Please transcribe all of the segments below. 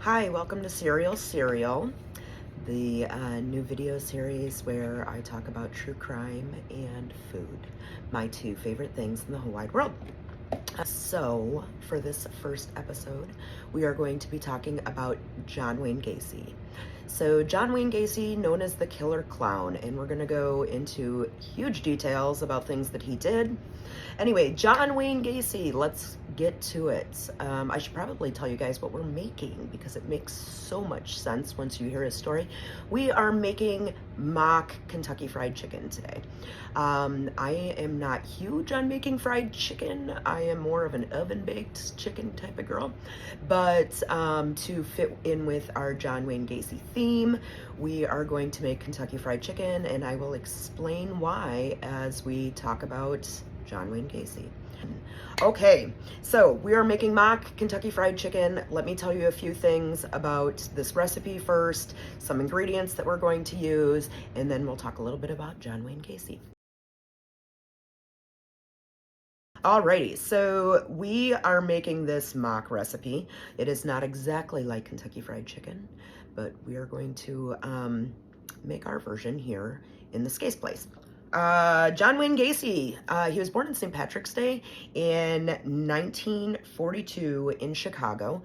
Hi, welcome to Serial, the new video series where I talk about true crime and food, my two favorite things in the whole wide world. So, for this first episode, we are going to be talking about John Wayne Gacy. So, John Wayne Gacy, known as the Killer Clown, and we're going to go into huge details about things that he did. Anyway, John Wayne Gacy, let's get to it. I should probably tell you guys what we're making because it makes so much sense once you hear his story. We are making mock Kentucky Fried Chicken today. I am not huge on making fried chicken. I am more of an oven-baked chicken type of girl. But to fit in with our John Wayne Gacy theme, we are going to make Kentucky Fried Chicken, and I will explain why as we talk about John Wayne Gacy. Okay, so we are making mock Kentucky Fried Chicken. Let me tell you a few things about this recipe first, some ingredients that we're going to use, and then we'll talk a little bit about John Wayne Gacy. Alrighty, so we are making this mock recipe. It is not exactly like Kentucky Fried Chicken, but we are going to make our version here in the Gacy place. John Wayne Gacy, he was born on St. Patrick's Day in 1942 in Chicago.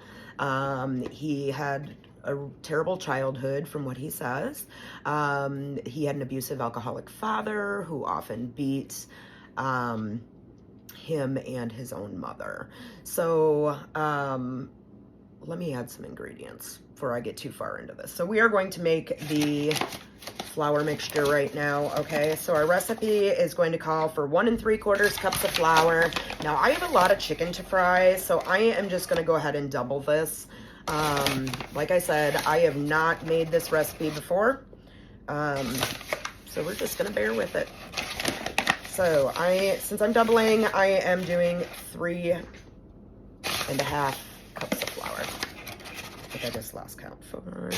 He had a terrible childhood from what he says. He had an abusive alcoholic father who often beat him and his own mother. So let me add some ingredients before I get too far into this. So we are going to make the flour mixture right now. Okay, so our recipe is going to call for 1 3/4 cups of flour. Now I have a lot of chicken to fry, so I am just going to go ahead and double this. Like I said, I have not made this recipe before, so we're just going to bear with it. So since I'm doubling, I am doing 3.5 cups of flour. I think I just lost count. 4.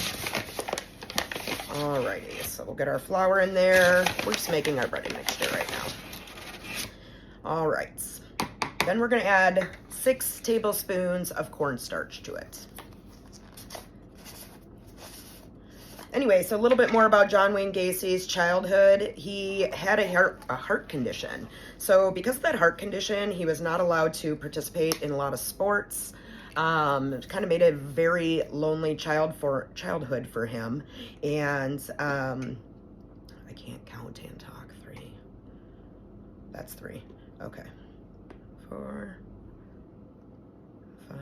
Alrighty, so we'll get our flour in there. We're just making our breading mixture right now. Alright, then we're going to add 6 tablespoons of cornstarch to it. Anyway, so a little bit more about John Wayne Gacy's childhood. He had a heart condition. So because of that heart condition, he was not allowed to participate in a lot of sports. It kind of made a very lonely childhood for him. And I can't count and talk. 3. That's 3. Okay. 4, 5,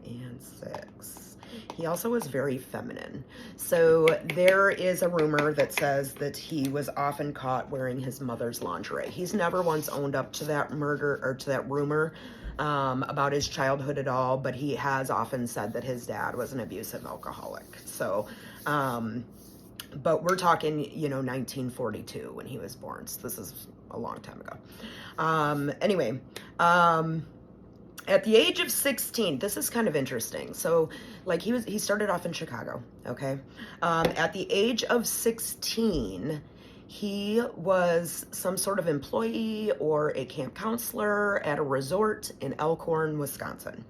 and 6. He also was very feminine. So there is a rumor that says that he was often caught wearing his mother's lingerie. He's never once owned up to that murder or to that rumor about his childhood at all, but he has often said that his dad was an abusive alcoholic. So, but we're talking, 1942 when he was born. So this is a long time ago. Anyway, at the age of 16, this is kind of interesting. So, like, he started off in Chicago, okay? At the age of 16, he was some sort of employee or a camp counselor at a resort in Elkhorn, Wisconsin.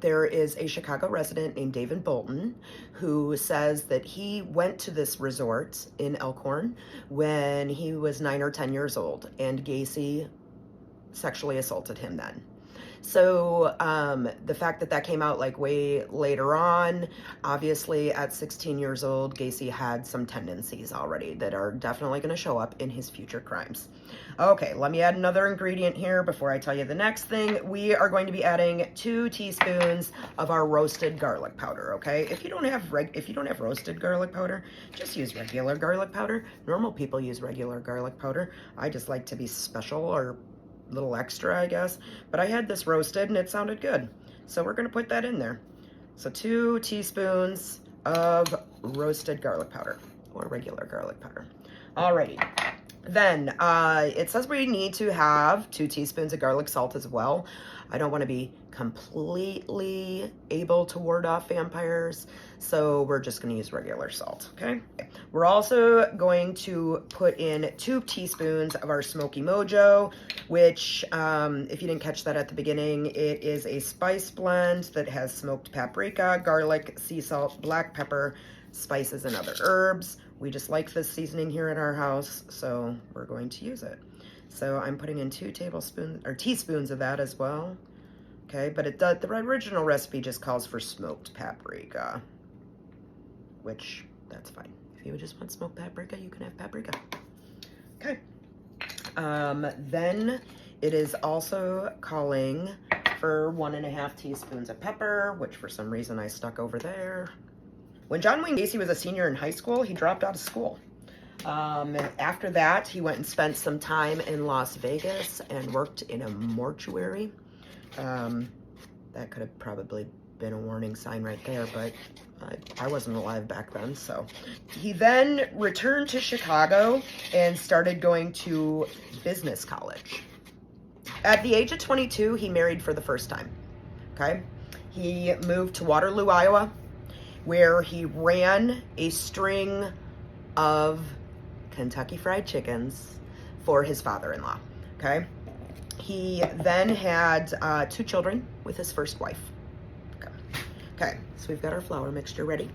There is a Chicago resident named David Bolton who says that he went to this resort in Elkhorn when he was 9 or 10 years old, and Gacy sexually assaulted him then. So the fact that came out like way later on, obviously at 16 years old, Gacy had some tendencies already that are definitely going to show up in his future crimes. Okay, let me add another ingredient here before I tell you the next thing. We are going to be adding 2 teaspoons of our roasted garlic powder, okay? If you don't have roasted garlic powder, just use regular garlic powder. Normal people use regular garlic powder. I just like to be special or little extra, I guess, but I had this roasted and it sounded good, so we're going to put that in there. So 2 teaspoons of roasted garlic powder or regular garlic powder. Alrighty, Then it says we need to have 2 teaspoons of garlic salt as well. I don't want to be completely able to ward off vampires, so we're just going to use regular salt, okay? We're also going to put in 2 teaspoons of our Smoky Mojo, which, if you didn't catch that at the beginning, it is a spice blend that has smoked paprika, garlic, sea salt, black pepper, spices, and other herbs. We just like this seasoning here at our house, so we're going to use it. So I'm putting in 2 teaspoons of that as well. Okay, but it does, the original recipe just calls for smoked paprika, which that's fine. If you just want smoked paprika, you can have paprika. Okay. Then it is also calling for 1.5 teaspoons of pepper, which for some reason I stuck over there. When John Wayne Gacy was a senior in high school, he dropped out of school. After that, he went and spent some time in Las Vegas and worked in a mortuary. That could have probably been a warning sign right there, but I wasn't alive back then, so. He then returned to Chicago and started going to business college. At the age of 22, he married for the first time, okay? He moved to Waterloo, Iowa, where he ran a string of Kentucky Fried Chickens for his father-in-law, okay? He then had 2 children with his first wife. Okay, so we've got our flour mixture ready.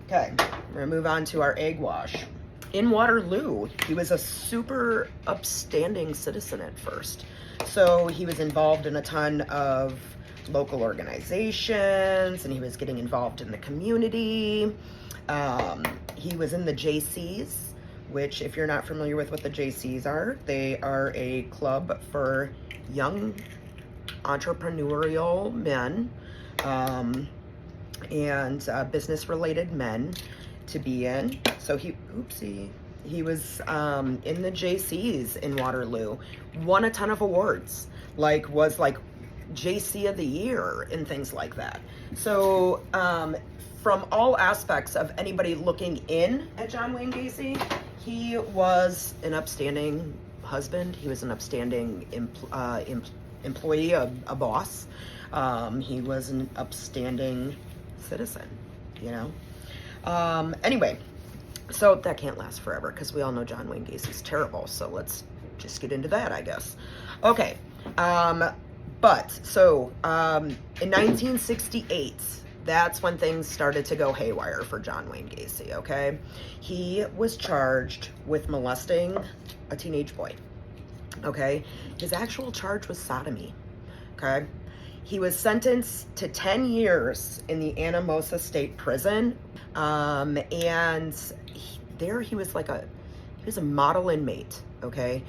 Okay, we're gonna move on to our egg wash. In Waterloo, he was a super upstanding citizen at first. So he was involved in a ton of local organizations, and he was getting involved in the community. He was in the JCs, which, if you're not familiar with what the JCs are, they are a club for young entrepreneurial men and business-related men to be in. So he was in the JCs in Waterloo, won a ton of awards, was JC of the Year and things like that. So from all aspects of anybody looking in at John Wayne Gacy, he was an upstanding husband. He was an upstanding employee, a boss. He was an upstanding citizen, you know. Anyway, so that can't last forever because we all know John Wayne Gacy's terrible. So let's just get into that, I guess. Okay. In 1968, that's when things started to go haywire for John Wayne Gacy, okay? He was charged with molesting a teenage boy, okay? His actual charge was sodomy, okay? He was sentenced to 10 years in the Anamosa State Prison, and he was a model inmate, okay?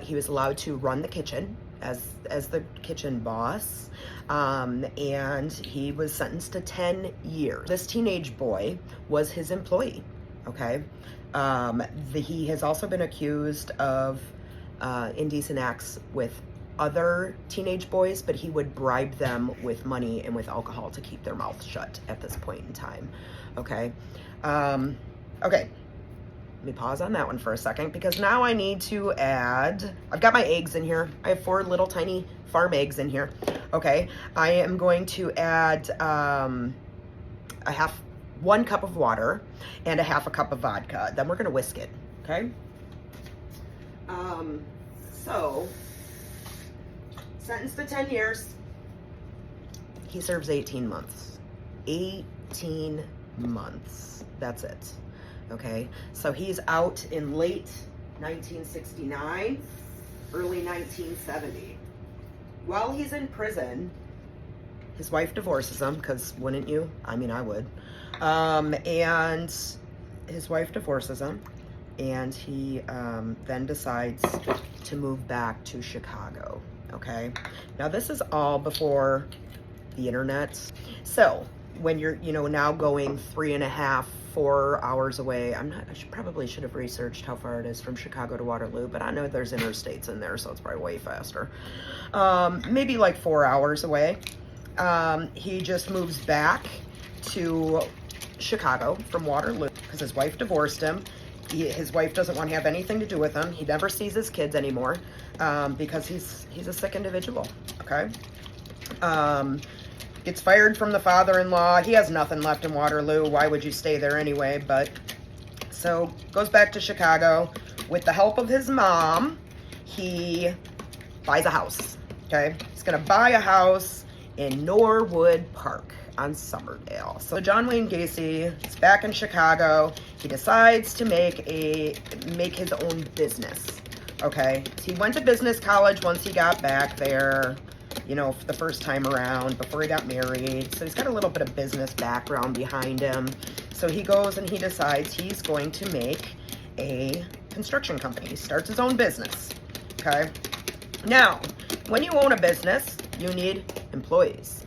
He was allowed to run the kitchen as the kitchen boss, and he was sentenced to 10 years. This teenage boy was his employee, okay? He has also been accused of indecent acts with other teenage boys, but he would bribe them with money and with alcohol to keep their mouths shut at this point in time, okay? Okay. Let me pause on that one for a second because now I need to add, I've got my eggs in here. I have 4 little tiny farm eggs in here. Okay, I am going to add 1 cup of water and 1/2 cup of vodka. Then we're gonna whisk it, okay? So, sentenced to 10 years. He serves 18 months. 18 months, that's it. Okay, so he's out in late 1969, early 1970. While he's in prison, his wife divorces him, because wouldn't you? I mean, I would. And his wife divorces him, and he then decides to move back to Chicago, okay? Now, this is all before the internet. So, when you're, now going 3.5, 4 hours away. I probably should have researched how far it is from Chicago to Waterloo, but I know there's interstates in there, so it's probably way faster. Maybe like 4 hours away. He just moves back to Chicago from Waterloo because his wife divorced him. his wife doesn't want to have anything to do with him. He never sees his kids anymore because he's a sick individual, okay? Gets fired from the father-in-law. He has nothing left in Waterloo. Why would you stay there anyway? But so goes back to Chicago. With the help of his mom, he buys a house, okay? He's going to buy a house in Norwood Park on Summerdale. So John Wayne Gacy is back in Chicago. He decides to make his own business, okay? He went to business college once he got back there, you know, for the first time around before he got married. So he's got a little bit of business background behind him. So he goes and he decides he's going to make a construction company. He starts his own business, okay? Now, when you own a business, you need employees.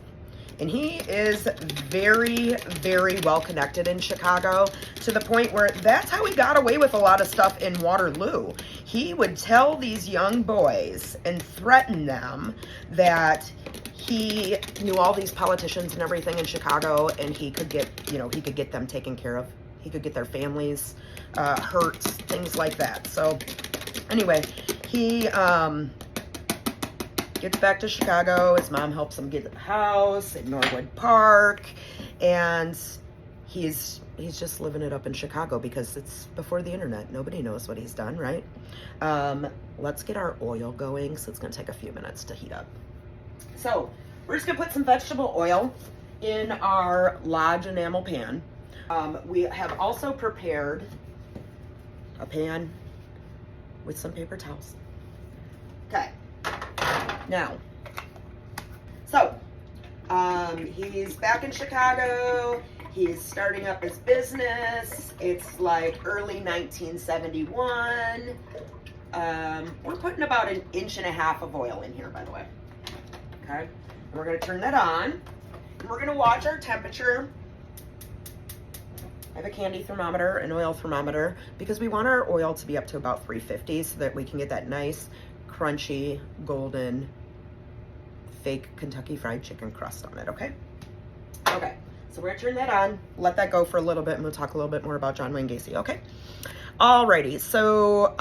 And he is very, very well connected in Chicago to the point where that's how he got away with a lot of stuff in Waterloo. He would tell these young boys and threaten them that he knew all these politicians and everything in Chicago, and he could get, you know, he could get them taken care of. He could get their families hurt, things like that. So anyway, he gets back to Chicago. His mom helps him get a house in Norwood Park, and he's just living it up in Chicago because it's before the internet. Nobody knows what he's done, right? Let's get our oil going. So it's going to take a few minutes to heat up. So we're just going to put some vegetable oil in our Lodge enamel pan. We have also prepared a pan with some paper towels. Okay. Now, so he's back in Chicago. He's starting up his business. It's like early 1971. We're putting about 1.5 inches of oil in here, by the way. Okay. And we're going to turn that on. And we're going to watch our temperature. I have a candy thermometer, an oil thermometer, because we want our oil to be up to about 350 so that we can get that nice, crunchy, golden, fake Kentucky Fried Chicken crust on it, okay? Okay, so we're gonna turn that on, let that go for a little bit, and we'll talk a little bit more about John Wayne Gacy, okay? Alrighty, so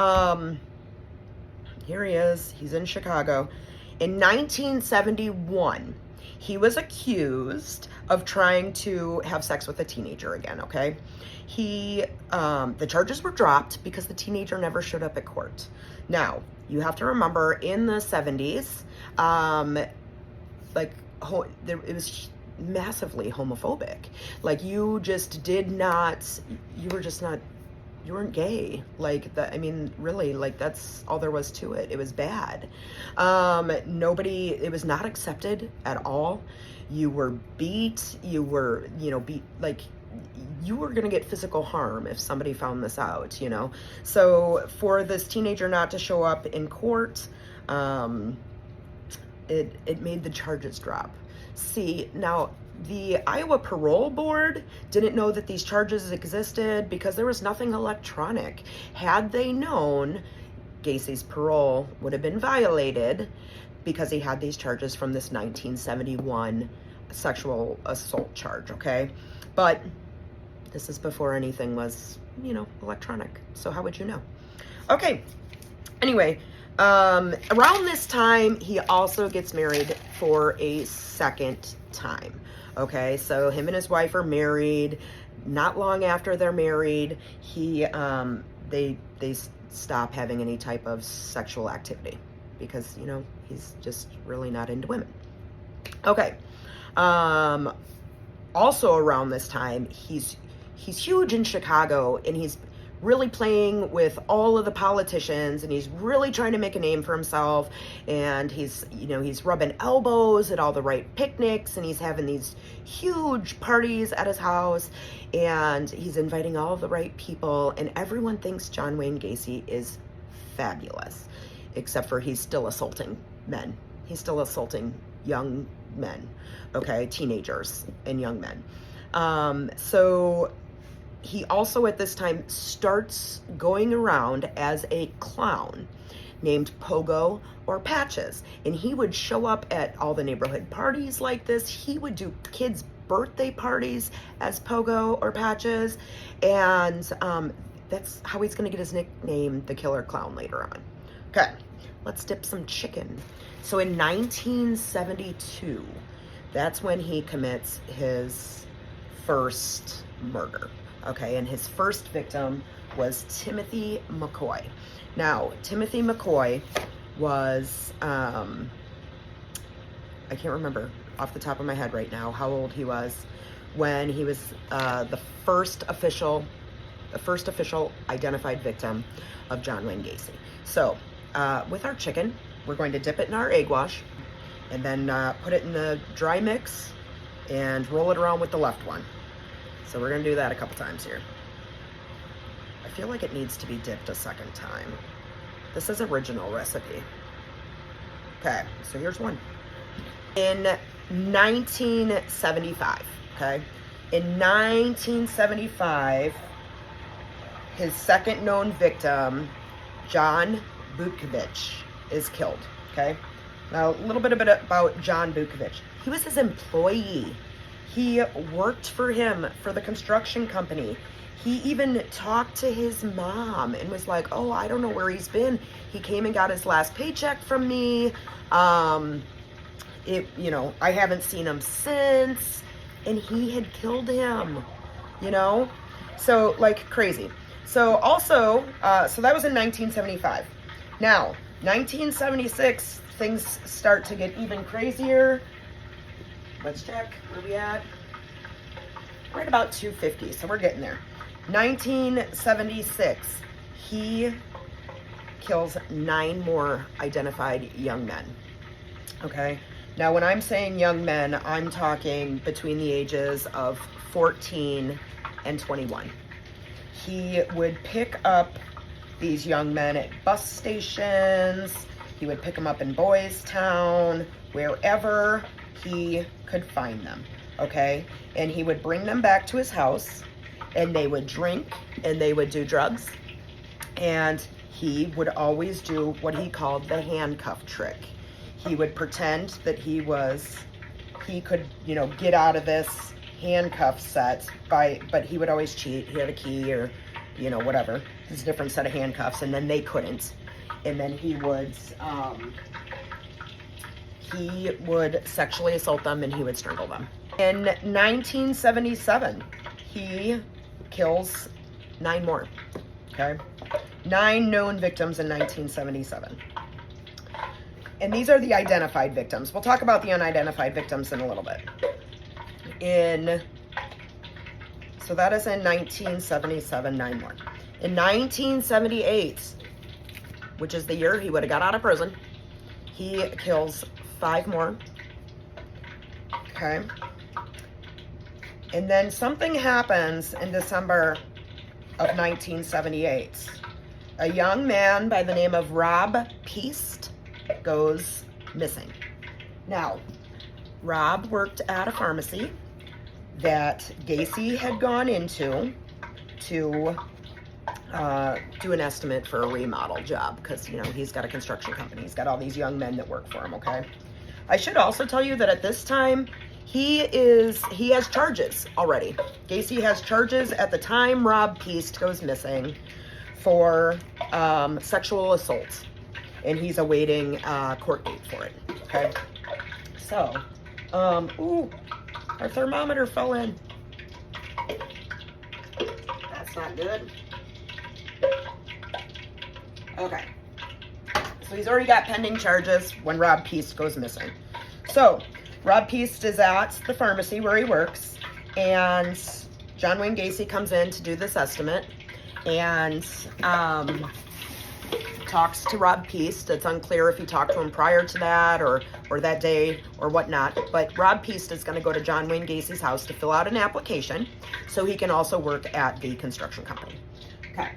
here he is, he's in Chicago. In 1971, he was accused of trying to have sex with a teenager again, okay? The charges were dropped because the teenager never showed up at court. Now, you have to remember, in the 70s, it was massively homophobic. Like, you weren't gay. Really, like, that's all there was to it. It was bad. It was not accepted at all. You were beat, you were gonna get physical harm if somebody found this out, you know? So for this teenager not to show up in court, it made the charges drop. See, now, the Iowa Parole Board didn't know that these charges existed because there was nothing electronic. Had they known, Gacy's parole would have been violated because he had these charges from this 1971 sexual assault charge, okay? But this is before anything was, electronic. So how would you know? Okay. Anyway, around this time, he also gets married for a second time. Okay, so him and his wife are married. Not long after they're married, they stop having any type of sexual activity because, he's just really not into women. Okay. Also around this time, he's huge in Chicago, and he's really playing with all of the politicians, and he's really trying to make a name for himself, and he's rubbing elbows at all the right picnics, and he's having these huge parties at his house, and he's inviting all of the right people, and everyone thinks John Wayne Gacy is fabulous, except for he's still assaulting men. He's still assaulting young men, okay, teenagers and young men. So he also at this time starts going around as a clown named Pogo or Patches. And he would show up at all the neighborhood parties like this. He would do kids' birthday parties as Pogo or Patches. And that's how he's going to get his nickname, the Killer Clown, later on. Okay, let's dip some chicken. So in 1972, that's when he commits his first murder. Okay, and his first victim was Timothy McCoy. Now, Timothy McCoy was, I can't remember off the top of my head right now how old he was when he was the first official identified victim of John Wayne Gacy. So, with our chicken, we're going to dip it in our egg wash and then put it in the dry mix and roll it around with the left one. So we're going to do that a couple times here. I feel like it needs to be dipped a second time. This is original recipe. Okay, so here's one. In 1975, okay? In 1975, his second known victim, John Bukovich, is killed, okay? Now, a little bit about John Bukovich. He was his employee. He worked for him for the construction company. He even talked to his mom and was like, oh, I don't know where he's been. He came and got his last paycheck from me. I haven't seen him since. And he had killed him, So, like, crazy. So, also, so that was in 1975. Now, 1976, things start to get even crazier. Let's check. Where are we at? We're at about 250, so we're getting there. 1976, he kills 9 more identified young men. Okay? Now, when I'm saying young men, I'm talking between the ages of 14 and 21. He would pick up these young men at bus stations. He would pick them up in Boys Town, wherever he could find them, okay? And he would bring them back to his house, and they would drink, and they would do drugs. And he would always do what he called the handcuff trick. He would pretend that he could, get out of this handcuff set but he would always cheat. He had a key or, whatever. It's a different set of handcuffs, and then they couldn't. And then he would sexually assault them, and he would strangle them. In 1977, he kills 9 more, okay? 9 known victims in 1977. And these are the identified victims. We'll talk about the unidentified victims in a little bit. So that is in 1977, 9 more. In 1978, which is the year he would have got out of prison, he kills 5 more. Okay. And then something happens in December of 1978. A young man by the name of Rob Peast goes missing. Now, Rob worked at a pharmacy that Gacy had gone into to do an estimate for a remodel job because, he's got a construction company. He's got all these young men that work for him, okay? I should also tell you that at this time, he has charges already. Gacy has charges at the time Rob Peast goes missing for sexual assault, and he's awaiting court date for it, okay? So, ooh, our thermometer fell in. That's not good. Okay. So he's already got pending charges when Rob Peast goes missing. So, Rob Peast is at the pharmacy where he works, and John Wayne Gacy comes in to do this estimate, and talks to Rob Peast. It's unclear if he talked to him prior to that or that day or whatnot, but Rob Peast is going to go to John Wayne Gacy's house to fill out an application so he can also work at the construction company. Okay.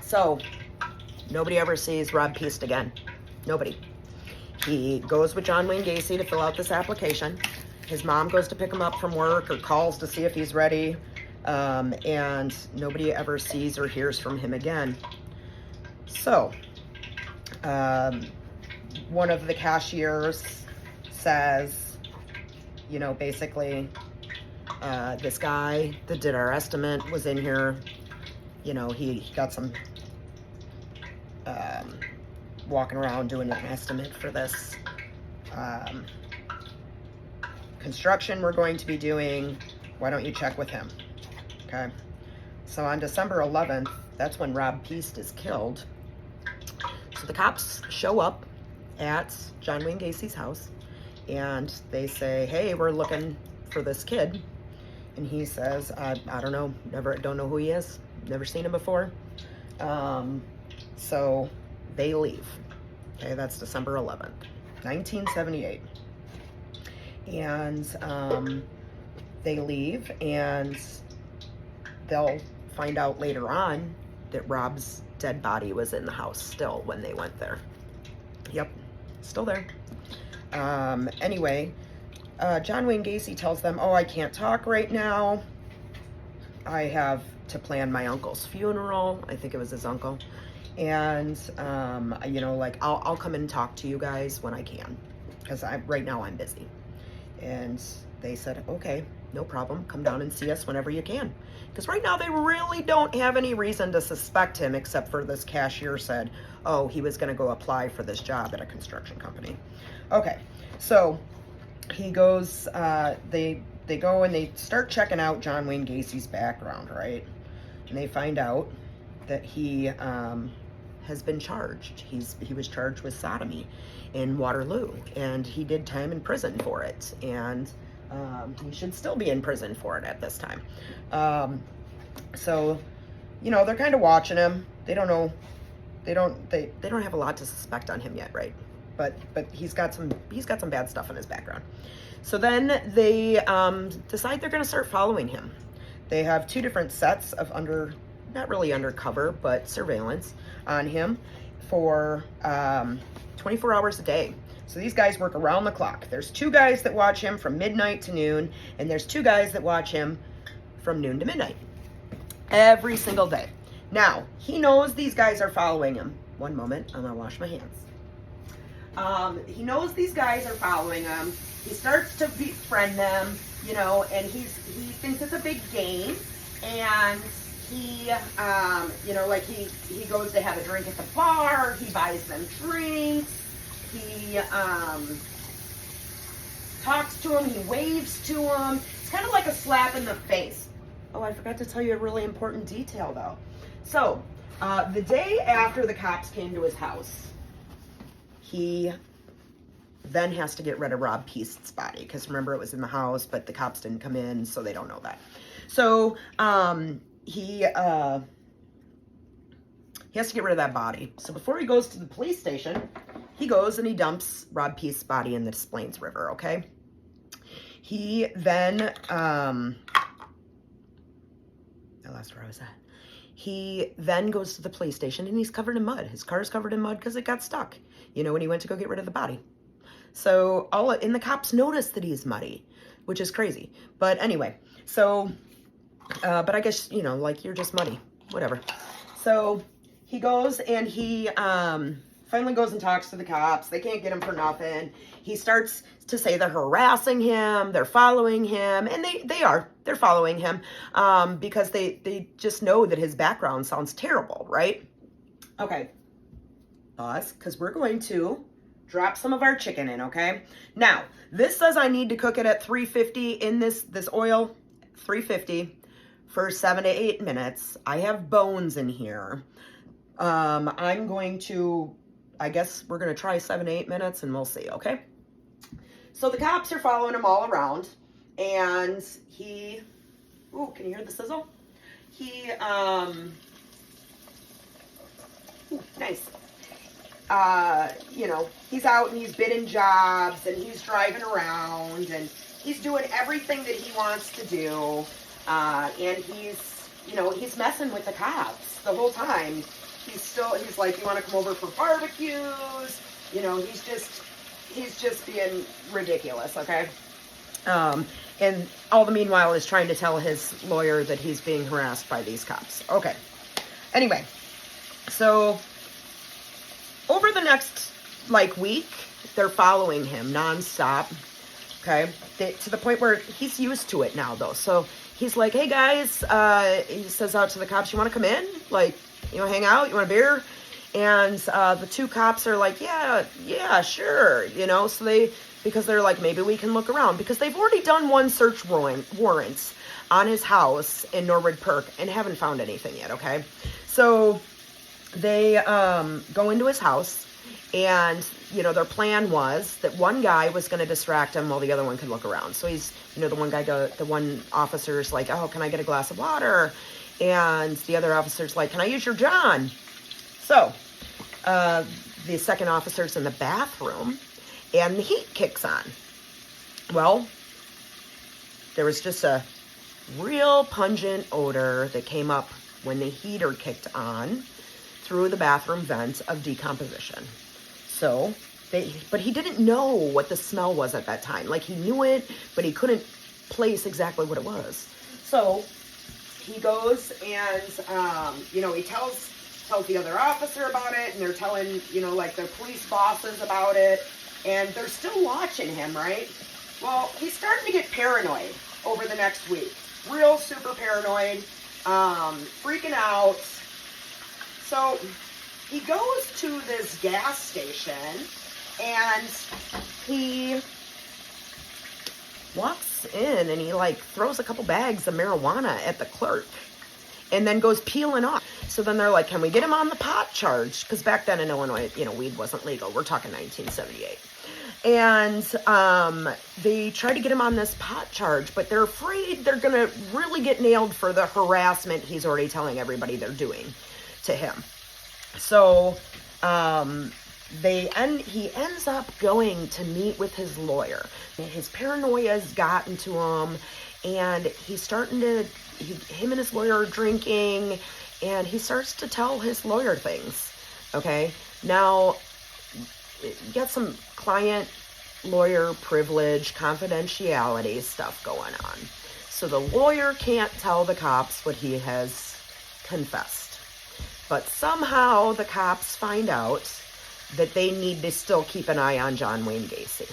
So, nobody ever sees Rob Peast again. Nobody. He goes with John Wayne Gacy to fill out this application. His mom goes to pick him up from work or calls to see if he's ready, and nobody ever sees or hears from him again. So, one of the cashiers says, basically, this guy that did our estimate was in here, you know, he got some walking around doing an estimate for this construction we're going to be doing. Why don't you check with him? Okay. So on December 11th, that's when Rob Peast is killed. So the cops show up at John Wayne Gacy's house, and they say, hey, we're looking for this kid. And he says, I don't know, don't know who he is, never seen him before. So they leave. Okay, that's December 11th, 1978. And they leave, and they'll find out later on that Rob's dead body was in the house still when they went there. Yep, still there. Anyway, John Wayne Gacy tells them, oh, I can't talk right now. I have to plan my uncle's funeral. I think it was his uncle. And, you know, like, I'll come and talk to you guys when I can, because right now I'm busy. And they said, okay, no problem. Come down and see us whenever you can. Because right now they really don't have any reason to suspect him, except for this cashier said, oh, he was going to go apply for this job at a construction company. Okay, so he goes, they go and they start checking out John Wayne Gacy's background, right? And they find out that he has been charged. He was charged with sodomy in Waterloo, and he did time in prison for it. And he should still be in prison for it at this time. So, you know, they're kind of watching him. They don't know. They don't have a lot to suspect on him yet, right? But he's got some bad stuff in his background. So then they decide they're going to start following him. They have two different sets of not really undercover, but surveillance on him for 24 hours a day. So these guys work around the clock. There's two guys that watch him from midnight to noon, and there's two guys that watch him from noon to midnight every single day. Now, he knows these guys are following him. One moment, I'm gonna wash my hands. He knows these guys are following him. He starts to befriend them, you know, and he thinks it's a big game. And he, you know, like he goes to have a drink at the bar. He buys them drinks. He talks to him. He waves to him. It's kind of like a slap in the face. Oh, I forgot to tell you a really important detail, though. So, the day after the cops came to his house, he then has to get rid of Rob Peast's body, because remember, it was in the house, but the cops didn't come in, so they don't know that. So he has to get rid of that body. So before he goes to the police station, he goes and he dumps Rob Peast's body in the Des Plaines River, okay? He then, I lost where I was at. He then goes to the police station, and he's covered in mud. His car's covered in mud because it got stuck, you know, when he went to go get rid of the body. So and the cops notice that he's muddy, which is crazy. But anyway, so, but I guess, you know, like, you're just muddy, whatever. So he goes and he finally goes and talks to the cops. They can't get him for nothing. He starts to say they're harassing him, they're following him, and they're following him because they just know that his background sounds terrible, right? Okay, pause, because we're going to drop some of our chicken in, okay? Now, this says I need to cook it at 350 in this oil, 350 for 7 to 8 minutes. I have bones in here. I'm going to, I guess we're going to try 7 to 8 minutes and we'll see, okay? So the cops are following him all around, and he, ooh, can you hear the sizzle? He, ooh, nice. You know, he's out and he's bidding jobs and he's driving around and he's doing everything that he wants to do. And he's, you know, he's messing with the cops the whole time. He's like, you want to come over for barbecues? You know, he's just being ridiculous, okay? And all the meanwhile is trying to tell his lawyer that he's being harassed by these cops. Okay. Anyway, so over the next, like, week, they're following him nonstop, okay? To the point where he's used to it now, though. So he's like, hey guys, he says out to the cops, you want to come in? Like, you know, hang out? You want a beer? And the two cops are like, yeah, sure. You know, so because they're like, maybe we can look around. Because they've already done one search warrant on his house in Norwood Park and haven't found anything yet, okay? So they go into his house, and, you know, their plan was that one guy was going to distract him while the other one could look around. So he's, you know, the one officer's like, oh, can I get a glass of water? And the other officer's like, can I use your John? So the second officer's in the bathroom, and the heat kicks on. Well, there was just a real pungent odor that came up when the heater kicked on through the bathroom vent of decomposition. So, but he didn't know what the smell was at that time. Like, he knew it, but he couldn't place exactly what it was. So he goes and, you know, he tells the other officer about it, and they're telling, you know, like, the police bosses about it, and they're still watching him, right? Well, he's starting to get paranoid over the next week. Real super paranoid, freaking out. So he goes to this gas station, and he walks in, and he, like, throws a couple bags of marijuana at the clerk, and then goes peeling off. So then they're like, can we get him on the pot charge? Because back then in Illinois, you know, weed wasn't legal. We're talking 1978. And they try to get him on this pot charge, but they're afraid they're going to really get nailed for the harassment he's already telling everybody they're doing to him. So he ends up going to meet with his lawyer. His paranoia's gotten to him, and him and his lawyer are drinking, and he starts to tell his lawyer things, okay? Now, you got some client-lawyer privilege, confidentiality stuff going on. So the lawyer can't tell the cops what he has confessed. But somehow the cops find out that they need to still keep an eye on John Wayne Gacy,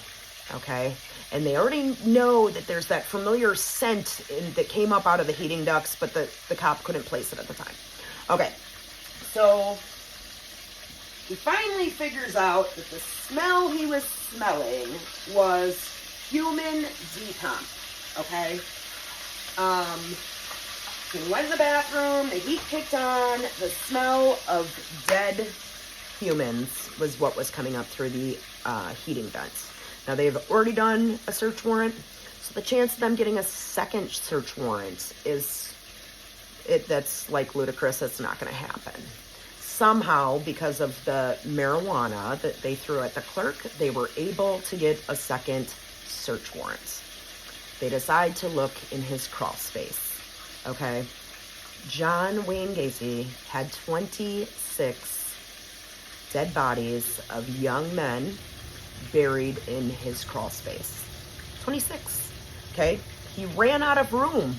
okay? And they already know that there's that familiar scent that came up out of the heating ducts, but the cop couldn't place it at the time. Okay, so he finally figures out that the smell he was smelling was human decomp, okay? He went in the bathroom, the heat kicked on, the smell of dead humans was what was coming up through the heating vents. Now, they've already done a search warrant, so the chance of them getting a second search warrant that's like ludicrous. It's not going to happen. Somehow, because of the marijuana that they threw at the clerk, they were able to get a second search warrant. They decide to look in his crawl space, okay? John Wayne Gacy had 26 dead bodies of young men buried in his crawl space. 26, okay? He ran out of room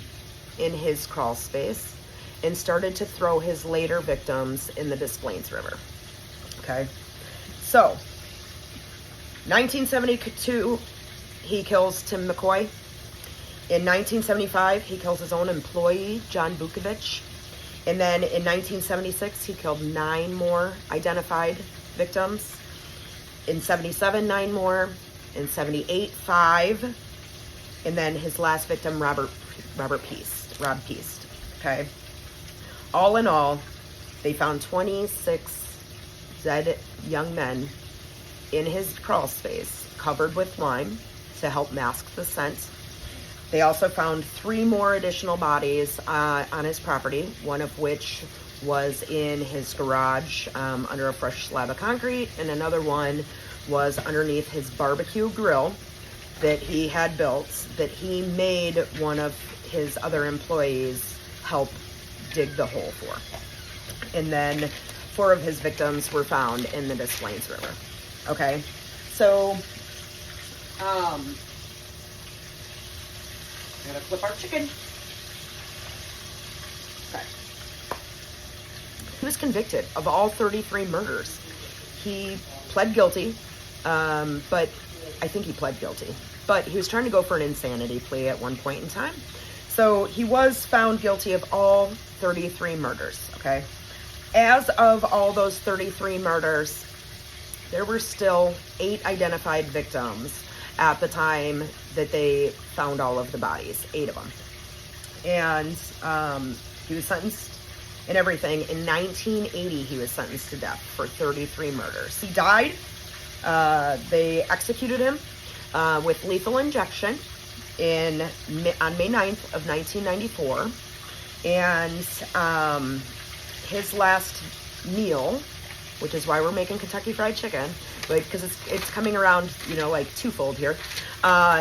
in his crawl space and started to throw his later victims in the Des Plaines River, okay? So, 1972, he kills Tim McCoy. In 1975, he kills his own employee, John Bukovich. And then in 1976, he killed 9 more identified victims. In 77, 9 more. In 78, 5. And then his last victim, Rob Piest. Okay. All in all, they found 26 dead young men in his crawl space, covered with lime to help mask the scent. They also found 3 more additional bodies on his property, one of which was in his garage under a fresh slab of concrete, and another one was underneath his barbecue grill that he had built, that he made one of his other employees help dig the hole for. And then 4 of his victims were found in the Des Plaines River. Okay, so gotta flip our chicken. Okay. He was convicted of all 33 murders. He pled guilty, but I think he pled guilty. But he was trying to go for an insanity plea at one point in time. So he was found guilty of all 33 murders, okay? As of all those 33 murders, there were still 8 identified victims at the time that they found all of the bodies, 8 of them. And he was sentenced and everything. In 1980, he was sentenced to death for 33 murders. He died. They executed him with lethal injection on May 9th of 1994. And his last meal, which is why we're making Kentucky Fried Chicken, because it's coming around, like twofold here.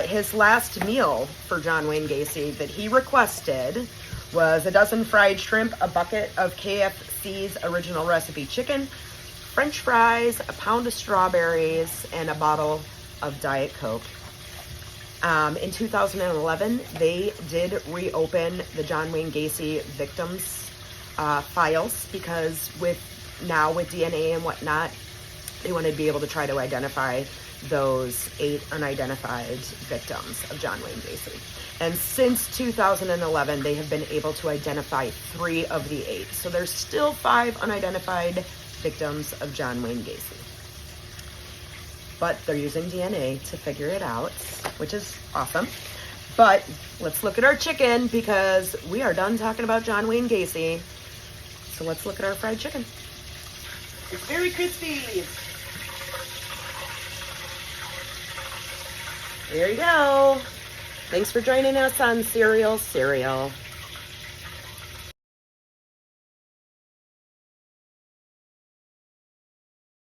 His last meal for John Wayne Gacy that he requested was a dozen fried shrimp, a bucket of KFC's original recipe chicken, French fries, a pound of strawberries, and a bottle of Diet Coke. In 2011, they did reopen the John Wayne Gacy victims' files because with DNA and whatnot, they wanted to be able to try to identify those 8 unidentified victims of John Wayne Gacy. And since 2011, they have been able to identify 3 of the 8. So there's still 5 unidentified victims of John Wayne Gacy. But they're using DNA to figure it out, which is awesome. But let's look at our chicken because we are done talking about John Wayne Gacy. So let's look at our fried chicken. It's very crispy. There you go. Thanks for joining us on Serial.